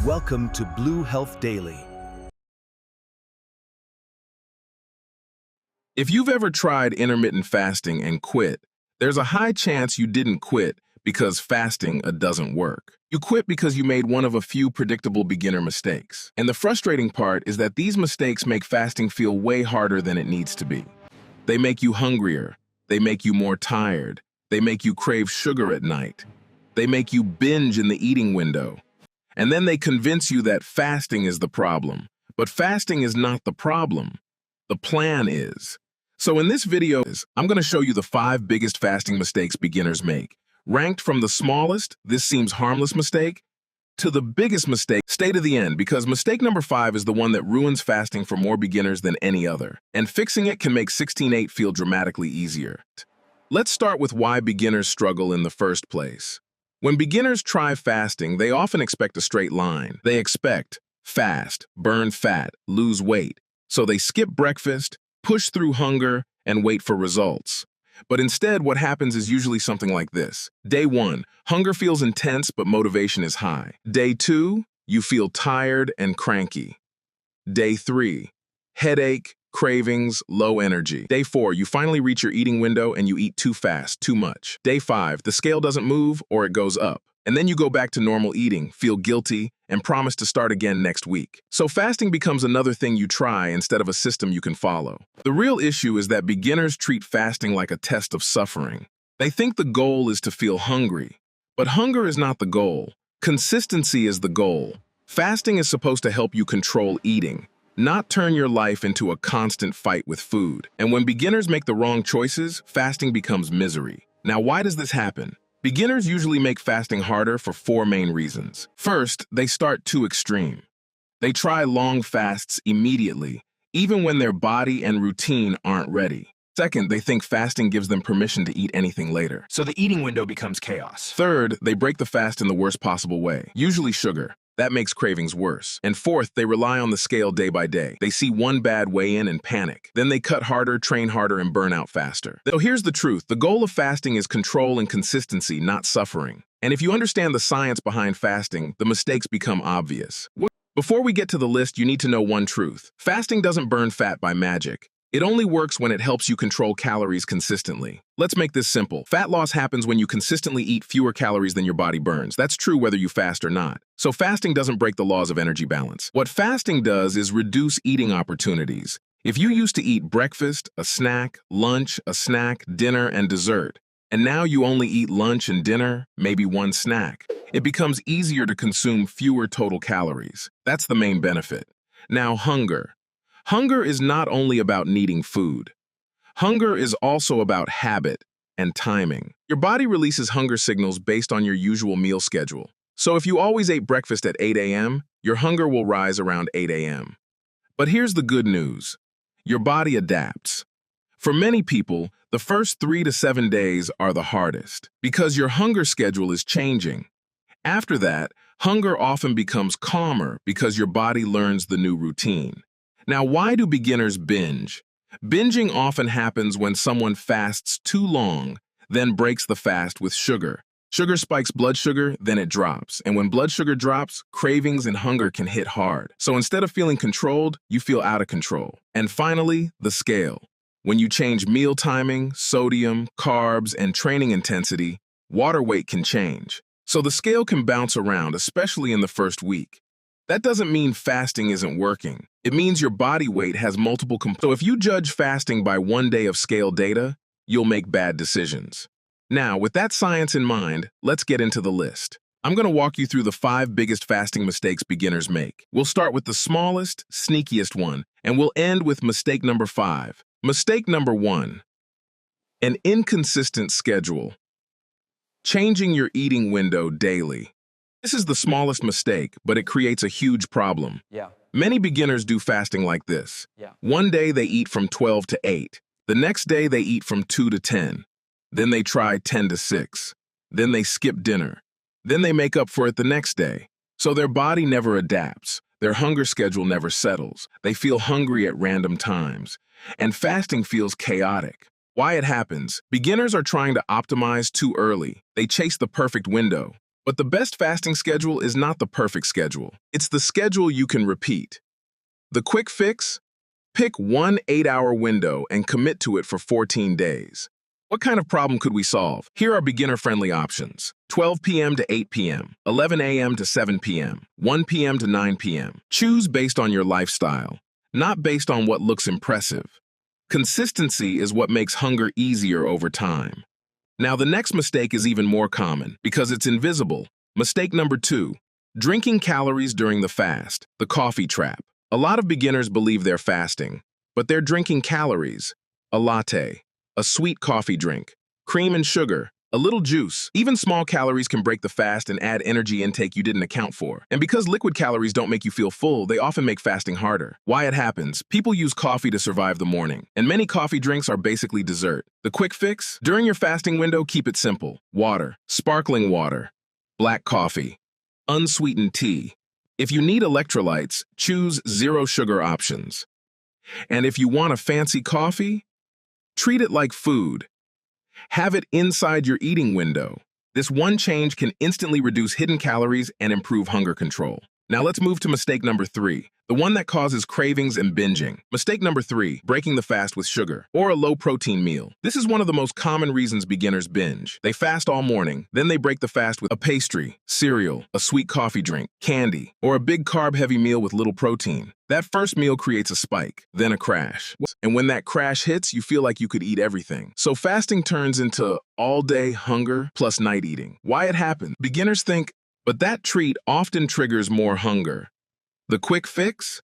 Welcome to Blue Health Daily. If you've ever tried intermittent fasting and quit, there's a high chance you didn't quit because fasting doesn't work. You quit because you made one of a few predictable beginner mistakes. And the frustrating part is that these mistakes make fasting feel way harder than it needs to be. They make you hungrier. They make you more tired. They make you crave sugar at night. They make you binge in the eating window. And then they convince you that fasting is the problem. But fasting is not the problem. The plan is. So in this video, I'm going to show you the 5 biggest fasting mistakes beginners make. Ranked from the smallest, this seems harmless mistake, to the biggest mistake. Stay to the end because mistake number 5 is the one that ruins fasting for more beginners than any other. And fixing it can make 16:8 feel dramatically easier. Let's start with why beginners struggle in the first place. When beginners try fasting, they often expect a straight line. They expect fast, burn fat, lose weight. So they skip breakfast, push through hunger, and wait for results. But instead, what happens is usually something like this. Day 1, hunger feels intense, but motivation is high. Day 2, you feel tired and cranky. Day 3, headache, cravings, low energy. Day 4, you finally reach your eating window and you eat too fast, too much. Day 5, the scale doesn't move or it goes up. And then you go back to normal eating, feel guilty, and promise to start again next week. So fasting becomes another thing you try instead of a system you can follow. The real issue is that beginners treat fasting like a test of suffering. They think the goal is to feel hungry. But hunger is not the goal. Consistency is the goal. Fasting is supposed to help you control eating, not turn your life into a constant fight with food. And when beginners make the wrong choices, fasting becomes misery. Now, why does this happen? Beginners usually make fasting harder for 4 main reasons. First, they start too extreme. They try long fasts immediately, even when their body and routine aren't ready. Second, they think fasting gives them permission to eat anything later. So the eating window becomes chaos. Third, they break the fast in the worst possible way, usually sugar. That makes cravings worse. And fourth, they rely on the scale day by day. They see one bad weigh-in and panic. Then they cut harder, train harder, and burn out faster. So here's the truth. The goal of fasting is control and consistency, not suffering. And if you understand the science behind fasting, the mistakes become obvious. Before we get to the list, you need to know one truth. Fasting doesn't burn fat by magic. It only works when it helps you control calories consistently. Let's make this simple. Fat loss happens when you consistently eat fewer calories than your body burns. That's true whether you fast or not. So fasting doesn't break the laws of energy balance. What fasting does is reduce eating opportunities. If you used to eat breakfast, a snack, lunch, a snack, dinner, and dessert, and now you only eat lunch and dinner, maybe one snack, it becomes easier to consume fewer total calories. That's the main benefit. Now, hunger. Hunger is not only about needing food. Hunger is also about habit and timing. Your body releases hunger signals based on your usual meal schedule. So if you always ate breakfast at 8 a.m., your hunger will rise around 8 a.m. But here's the good news. Your body adapts. For many people, the first 3 to 7 days are the hardest because your hunger schedule is changing. After that, hunger often becomes calmer because your body learns the new routine. Now, why do beginners binge? Binging often happens when someone fasts too long, then breaks the fast with sugar. Sugar spikes blood sugar, then it drops. And when blood sugar drops, cravings and hunger can hit hard. So instead of feeling controlled, you feel out of control. And finally, the scale. When you change meal timing, sodium, carbs, and training intensity, water weight can change. So the scale can bounce around, especially in the first week. That doesn't mean fasting isn't working. It means your body weight has multiple components. So if you judge fasting by 1 day of scale data, you'll make bad decisions. Now, with that science in mind, let's get into the list. I'm going to walk you through the 5 biggest fasting mistakes beginners make. We'll start with the smallest, sneakiest one, and we'll end with mistake number 5. Mistake number 1, an inconsistent schedule. Changing your eating window daily. This is the smallest mistake, but it creates a huge problem. Many beginners do fasting like this. One day they eat from 12 to 8. The next day they eat from 2 to 10. Then they try 10 to 6. Then they skip dinner. Then they make up for it the next day. So their body never adapts. Their hunger schedule never settles. They feel hungry at random times. And fasting feels chaotic. Why it happens? Beginners are trying to optimize too early. They chase the perfect window. But the best fasting schedule is not the perfect schedule. It's the schedule you can repeat. The quick fix? Pick one 8-hour window and commit to it for 14 days. What kind of problem could we solve? Here are beginner-friendly options. 12 p.m. to 8 p.m., 11 a.m. to 7 p.m., 1 p.m. to 9 p.m. Choose based on your lifestyle, not based on what looks impressive. Consistency is what makes hunger easier over time. Now, the next mistake is even more common because it's invisible. Mistake number 2, drinking calories during the fast, the coffee trap. A lot of beginners believe they're fasting, but they're drinking calories, a latte, a sweet coffee drink, cream and sugar, a little juice. Even small calories can break the fast and add energy intake you didn't account for. And because liquid calories don't make you feel full, they often make fasting harder. Why it happens? People use coffee to survive the morning, and many coffee drinks are basically dessert. The quick fix? During your fasting window, keep it simple. Water, sparkling water, black coffee, unsweetened tea. If you need electrolytes, choose zero sugar options. And if you want a fancy coffee, treat it like food. Have it inside your eating window. This one change can instantly reduce hidden calories and improve hunger control. Now let's move to mistake number 3, the one that causes cravings and binging. Mistake number 3, breaking the fast with sugar or a low-protein meal. This is one of the most common reasons beginners binge. They fast all morning, then they break the fast with a pastry, cereal, a sweet coffee drink, candy, or a big carb-heavy meal with little protein. That first meal creates a spike, then a crash. And when that crash hits, you feel like you could eat everything. So fasting turns into all-day hunger plus night eating. Why it happens? Beginners think, but that treat often triggers more hunger. The quick fix?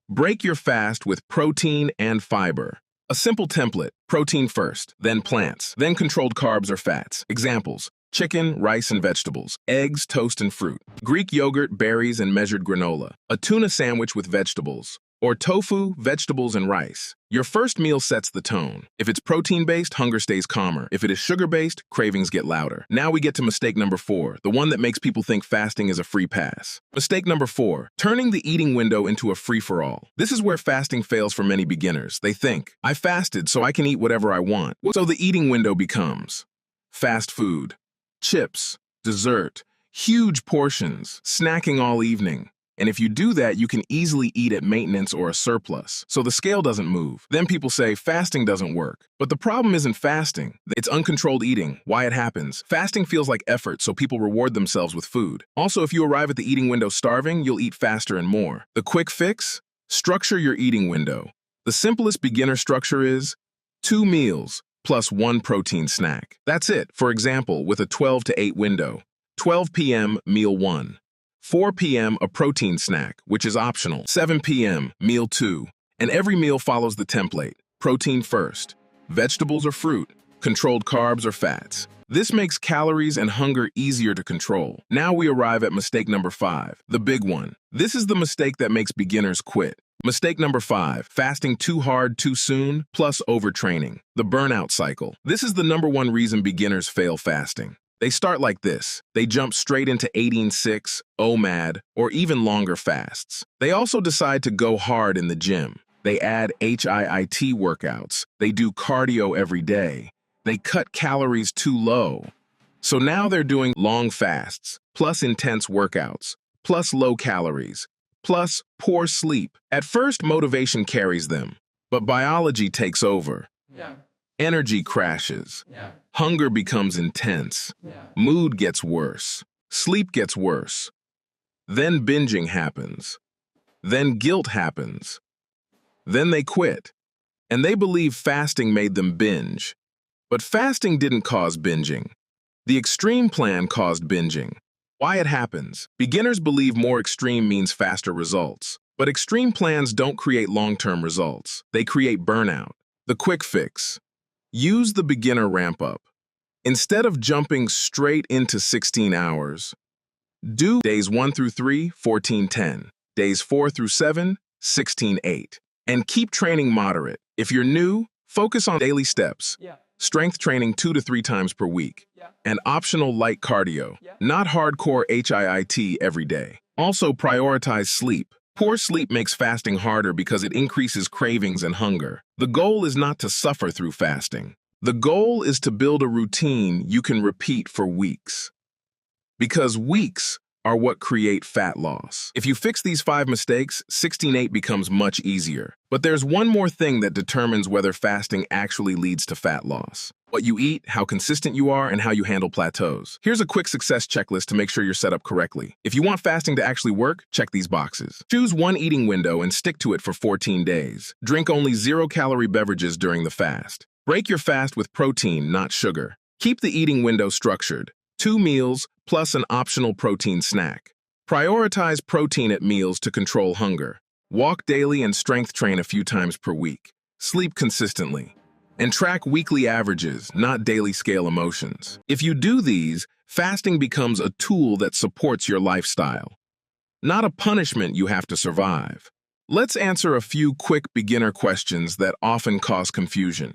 Break your fast with protein and fiber. A simple template: protein first, then plants, then controlled carbs or fats. Examples: chicken, rice, and vegetables, eggs, toast, and fruit, Greek yogurt, berries, and measured granola, a tuna sandwich with vegetables, or tofu, vegetables, and rice. Your first meal sets the tone. If it's protein-based, hunger stays calmer. If it is sugar-based, cravings get louder. Now we get to mistake number 4, the one that makes people think fasting is a free pass. Mistake number 4, turning the eating window into a free-for-all. This is where fasting fails for many beginners. They think, I fasted so I can eat whatever I want. So the eating window becomes fast food, chips, dessert, huge portions, snacking all evening. And if you do that, you can easily eat at maintenance or a surplus, so the scale doesn't move. Then people say fasting doesn't work. But the problem isn't fasting, it's uncontrolled eating. Why it happens? Fasting feels like effort, so people reward themselves with food. Also, if you arrive at the eating window starving, you'll eat faster and more. The quick fix? Structure your eating window. The simplest beginner structure is 2 meals plus 1 protein snack. That's it. For example, with a 12 to 8 window, 12 p.m. meal 1. 4 p.m. a protein snack, which is optional. 7 p.m. meal 2. And every meal follows the template. Protein first, vegetables or fruit, controlled carbs or fats. This makes calories and hunger easier to control. Now we arrive at mistake number 5, the big one. This is the mistake that makes beginners quit. Mistake number 5, fasting too hard too soon plus overtraining. The burnout cycle. This is the #1 reason beginners fail fasting. They start like this. They jump straight into 18-6, OMAD, or even longer fasts. They also decide to go hard in the gym. They add HIIT workouts. They do cardio every day. They cut calories too low. So now they're doing long fasts, plus intense workouts, plus low calories, plus poor sleep. At first, motivation carries them, but biology takes over. Energy crashes. Hunger becomes intense. Mood gets worse. Sleep gets worse. Then binging happens. Then guilt happens. Then they quit. And they believe fasting made them binge. But fasting didn't cause binging. The extreme plan caused binging. Why it happens? Beginners believe more extreme means faster results. But extreme plans don't create long-term results. They create burnout. The quick fix. Use the beginner ramp-up. Instead of jumping straight into 16 hours, do days 1 through 3, 14-10, days 4 through 7, 16-8, and keep training moderate. If you're new, focus on daily steps, strength training 2 to 3 times per week, and optional light cardio, not hardcore HIIT every day. Also prioritize sleep. Poor sleep makes fasting harder because it increases cravings and hunger. The goal is not to suffer through fasting. The goal is to build a routine you can repeat for weeks. Because weeks are what create fat loss. If you fix these 5 mistakes, 16-8 becomes much easier. But there's one more thing that determines whether fasting actually leads to fat loss. What you eat, how consistent you are, and how you handle plateaus. Here's a quick success checklist to make sure you're set up correctly. If you want fasting to actually work, check these boxes. Choose one eating window and stick to it for 14 days. Drink only 0-calorie beverages during the fast. Break your fast with protein, not sugar. Keep the eating window structured. 2 meals plus an optional protein snack. Prioritize protein at meals to control hunger. Walk daily and strength train a few times per week. Sleep consistently. And track weekly averages, not daily scale emotions. If you do these, fasting becomes a tool that supports your lifestyle, not a punishment you have to survive. Let's answer a few quick beginner questions that often cause confusion.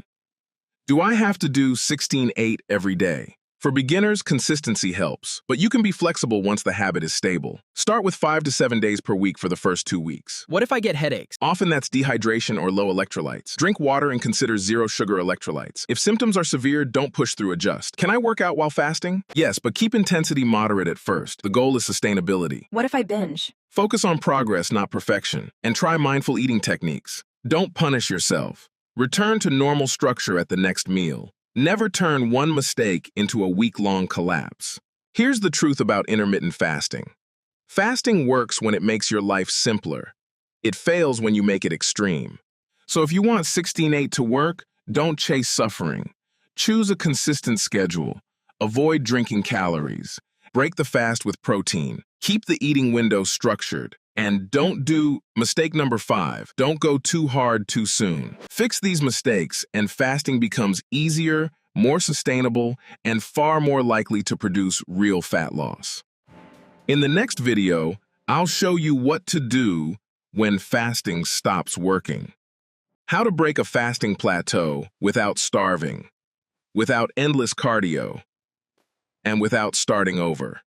Do I have to do 16-8 every day? For beginners, consistency helps, but you can be flexible once the habit is stable. Start with 5 to 7 days per week for the first 2 weeks. What if I get headaches? Often that's dehydration or low electrolytes. Drink water and consider 0-sugar electrolytes. If symptoms are severe, don't push through, adjust. Can I work out while fasting? Yes, but keep intensity moderate at first. The goal is sustainability. What if I binge? Focus on progress, not perfection, and try mindful eating techniques. Don't punish yourself. Return to normal structure at the next meal. Never turn one mistake into a week-long collapse. Here's the truth about intermittent fasting. Fasting works when it makes your life simpler. It fails when you make it extreme. So if you want 16-8 to work, don't chase suffering. Choose a consistent schedule. Avoid drinking calories. Break the fast with protein. Keep the eating window structured. And don't do mistake number 5. Don't go too hard too soon. Fix these mistakes and fasting becomes easier, more sustainable, and far more likely to produce real fat loss. In the next video, I'll show you what to do when fasting stops working. How to break a fasting plateau without starving, without endless cardio, and without starting over.